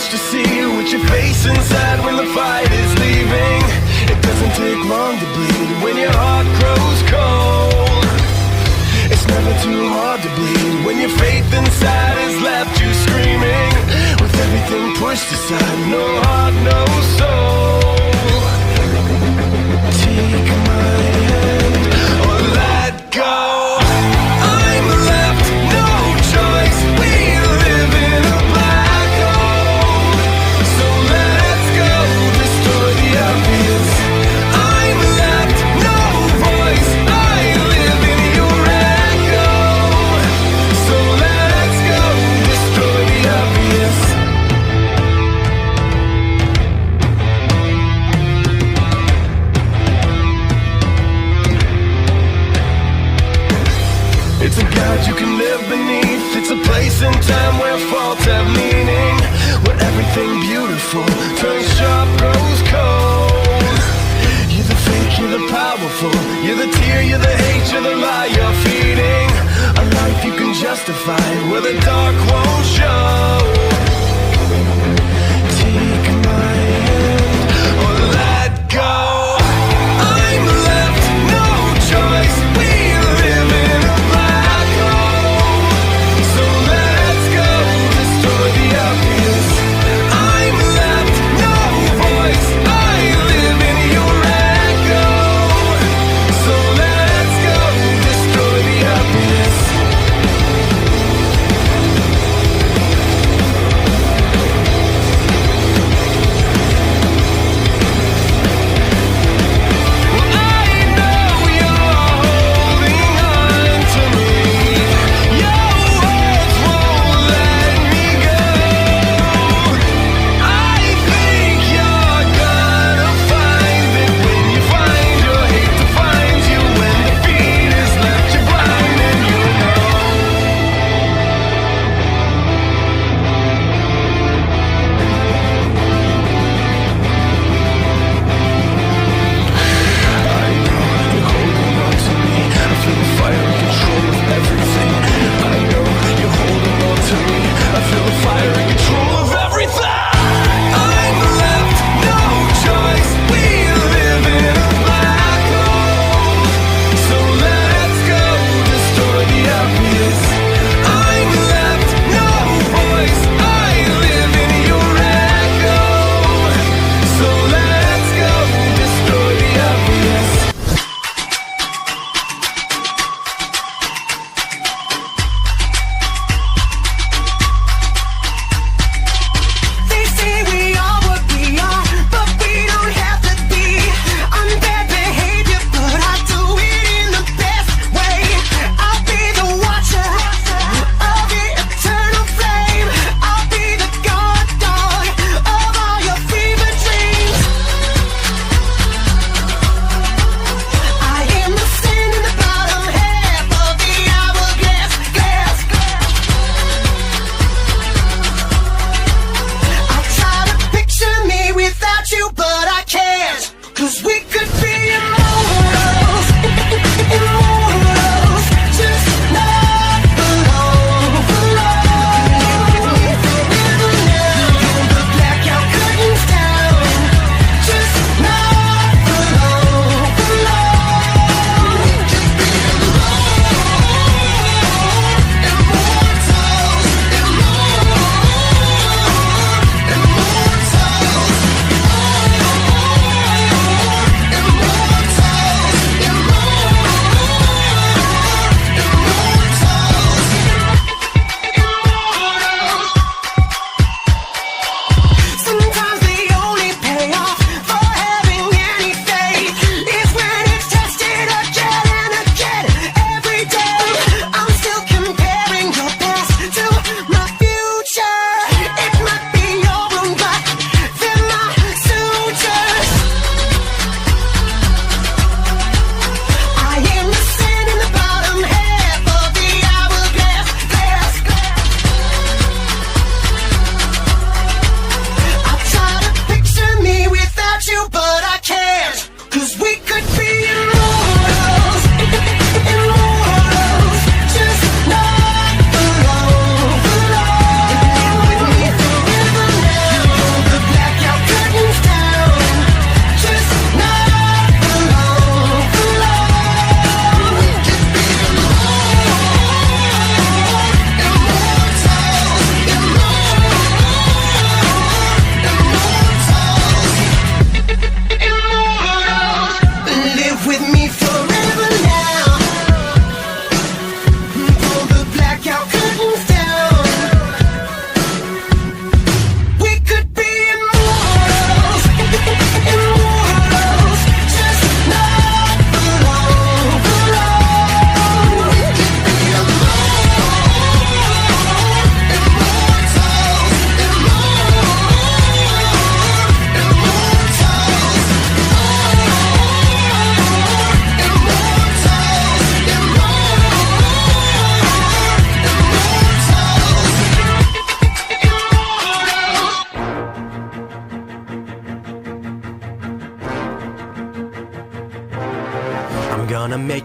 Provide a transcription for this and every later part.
much to see with your face inside when the fight is leaving. It doesn't take long to bleed when your heart grows cold. It's never too hard to bleed when your faith inside has left you screaming. With everything pushed aside, no heart, no soul. Take my hand or let go. I'm left, no choice. We live in a black hole. So let's go destroy the obvious. I'm left, no voice. I live in your echo. So let's go destroy the obvious. It's a God you can live beneath. It's a place and time where faults have meaning, where everything beautiful turns sharp, grows cold. You're the fake, you're the powerful. You're the tear, you're the hate, you're the lie you're feeding. A life you can justify where the dark won't show. Take my hand or let go. I'm left, no choice. We live in a black hole. So let's go destroy the obvious. I'm left, no voice. I live in your echo. So let's go destroy the obvious.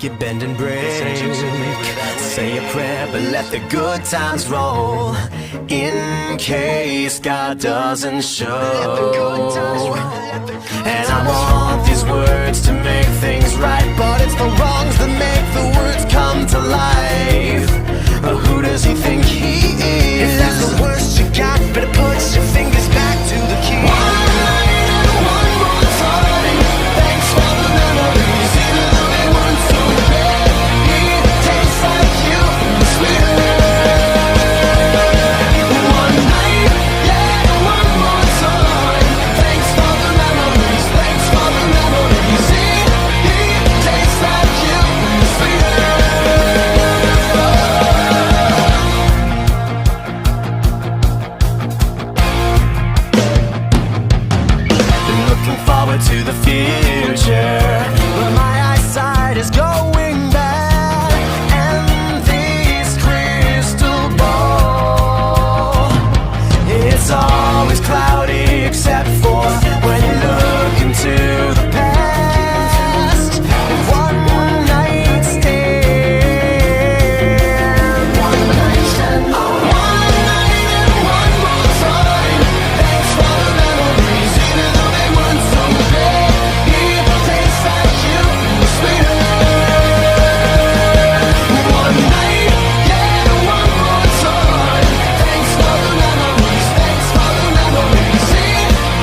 make it bend and break. Say a prayer, but let the good times roll, in case God doesn't show. And I want these words to make things right, but it's the wrongs that make the words come to life. But who does he think he is? If that's the worst you got, better put your fingers back to the key. One night and one more time, thanks for the memories, even though they weren't so bad. It tastes like you, sweeter. One night, yeah, one more time, thanks for the memories, thanks for the memories. It tastes like you, sweeter. Forward to the future, but my eyesight is going bad, and this crystal ball, it's always cloudy except for when you look into the past. One night stand, one night stand, one night and one more time. Thanks for the memories, even though they weren't so bad. It tastes like you, sweeter. One night, yeah, one more time. Thanks for the memories, thanks for the memories.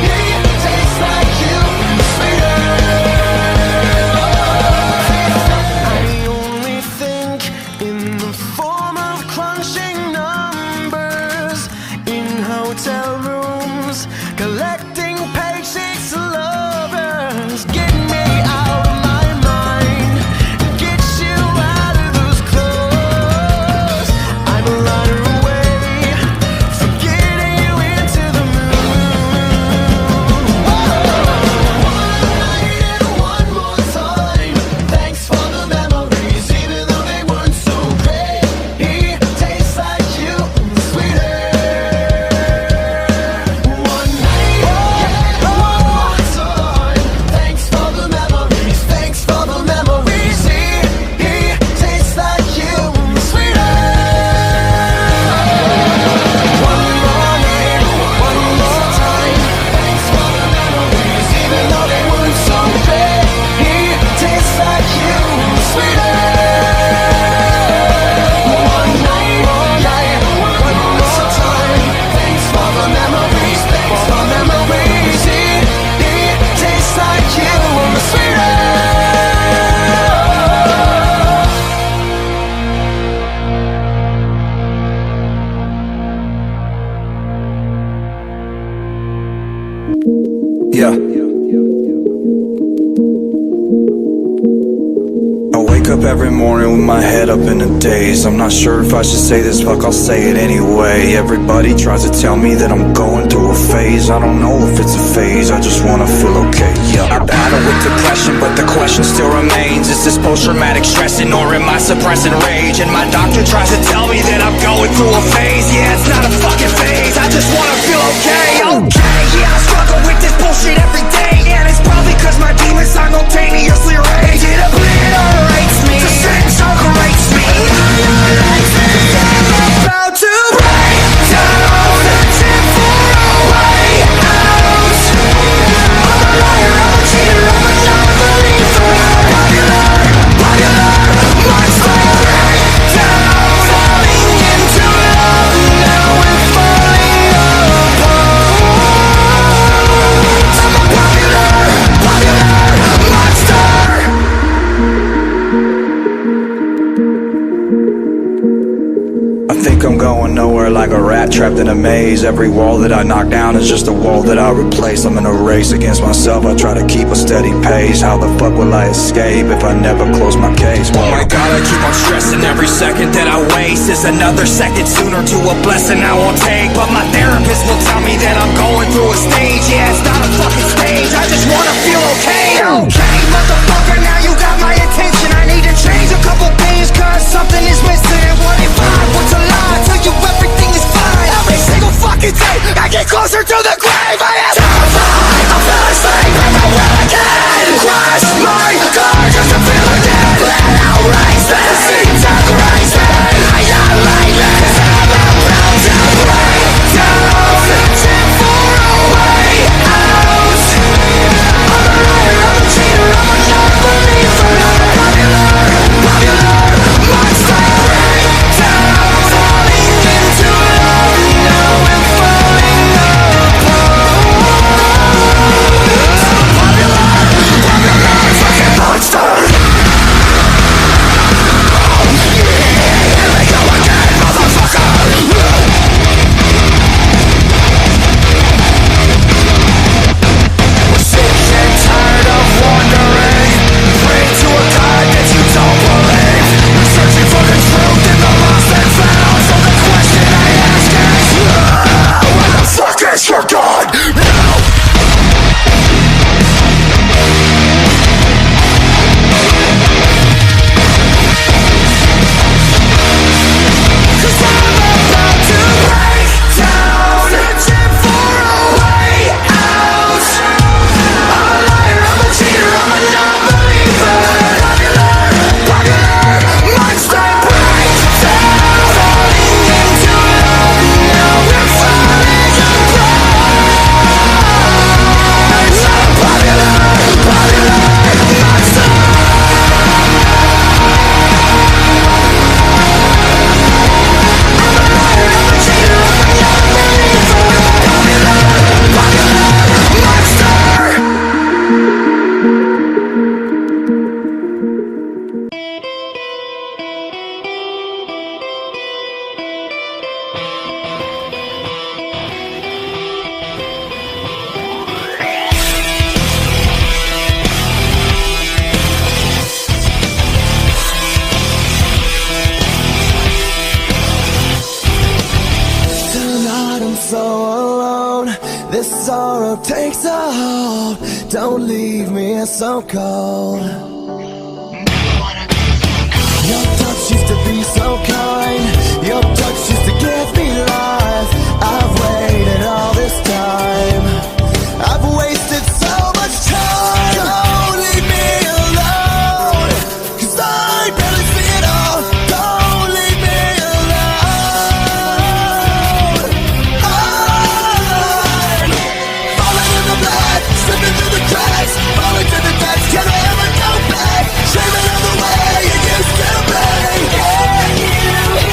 It tastes like you, sweeter. I only think in the form of crunching numbers in hotel rooms, collecting paychecks to lovers. Get me out of my mind, get you out of those clothes. I'm a runner away from getting you into the moon. One night and one more time, thanks for the memories, even though they weren't so great. It tastes like you, sweeter. One night, yeah, one more time, thanks for the memories, thanks for the memories. It tastes like you, sweeter. One more night, one more time, thanks for the memories, even though they weren't so great. It tastes like you, sweeter. One night, one more time, thanks for the memories, thanks for memories. It tastes like you, sweeter. Yeah. I wake up every morning with my head up in a daze. I'm not sure if I should say this, fuck, I'll say it anyway. Everybody tries to tell me that I'm going through a phase. I don't know if it's a phase, I just wanna feel okay. Yeah. I battle with depression, but the question still remains: is this post-traumatic stressing, or am I suppressing rage? And my doctor tries to tell me that I'm going through a phase. Yeah, it's not a fucking phase, I just wanna feel okay. Okay, yeah, I struggle with this bullshit every day, and it's probably cause my demons simultaneously rage. It obliterates me, the same circle rates me. I'm about to break down, searching for a way out. I'm a liar, I'm a cheater, I'm a non-believer. Popular monster. Break down, falling into love, now we're falling apart. I'm a popular monster. I think I'm going nowhere, like a rat trapped in a maze. Every wall that I knock down is just a wall that I replace. I'm in a race against myself, I try to keep a steady pace. How the fuck will I escape if I never close my case? Oh my god, I keep on stressing. Every second that I waste is another second sooner to a blessing I won't take. But my therapist will tell me that I'm going through a stage. Yeah, it's not a fucking stage, I just wanna feel okay. Okay, motherfucker, now you got my attention. I need to change a couple things, cause something is missing. What if I was to lie, tell you everything is fine? Every single fucking day, I get closer to the grave. I am terrified, I feel asleep, I know where I can crash my car just to feel again. Let out This sorrow takes a hold. Don't leave me so cold. Your touch used to be so kind. Your touch used to give me life. I've waited all this time. I've wasted so much time. Don't leave me alone, 'cause I barely see it all. Don't leave me alone. I'm falling in the black, slipping through the cracks, falling to the depths. Can I ever go back? Dreaming of the way it used to be. Can you hear me?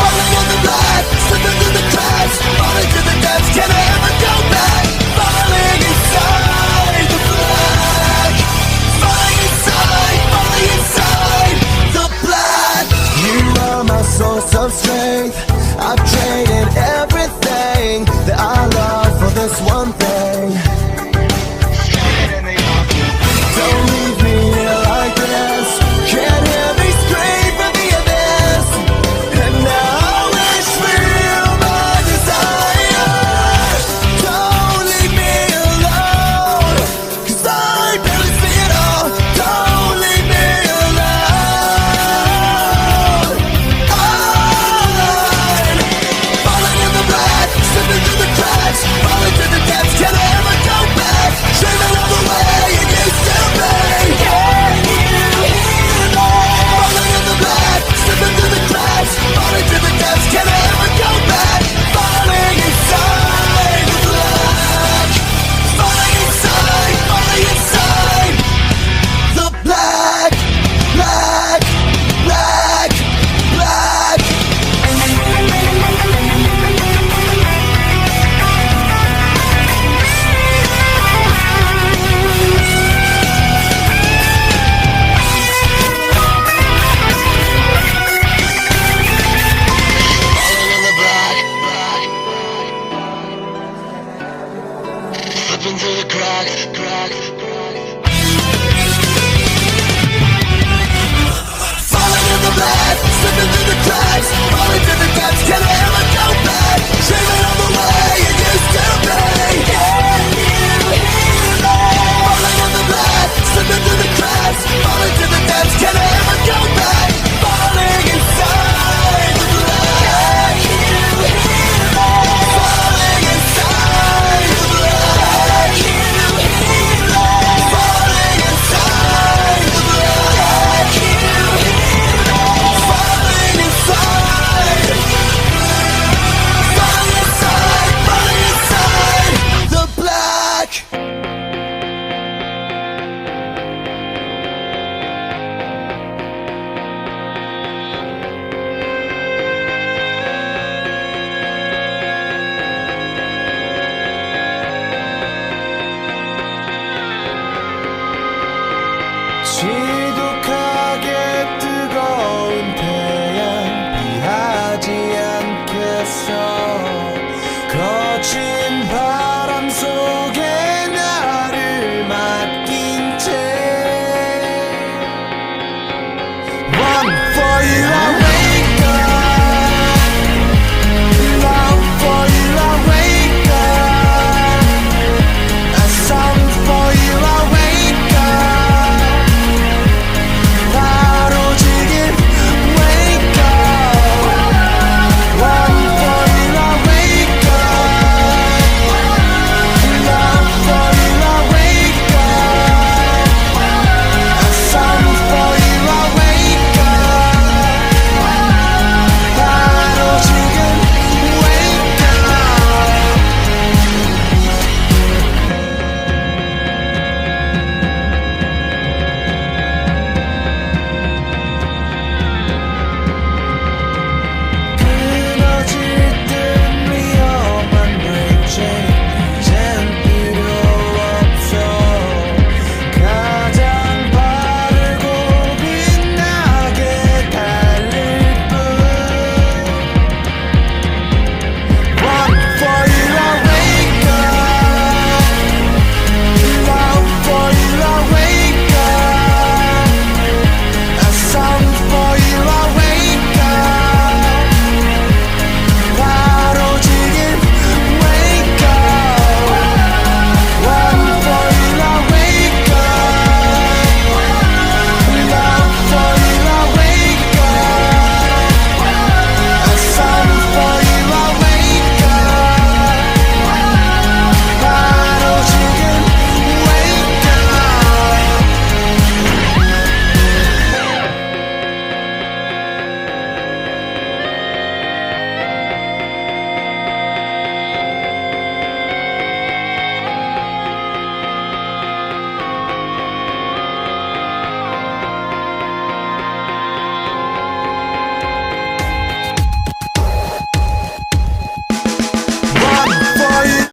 Falling in the black, slipping through the cracks, falling to the depths. Can I ever go back? Falling inside the black, falling inside the black. You are my source of strength. I've traded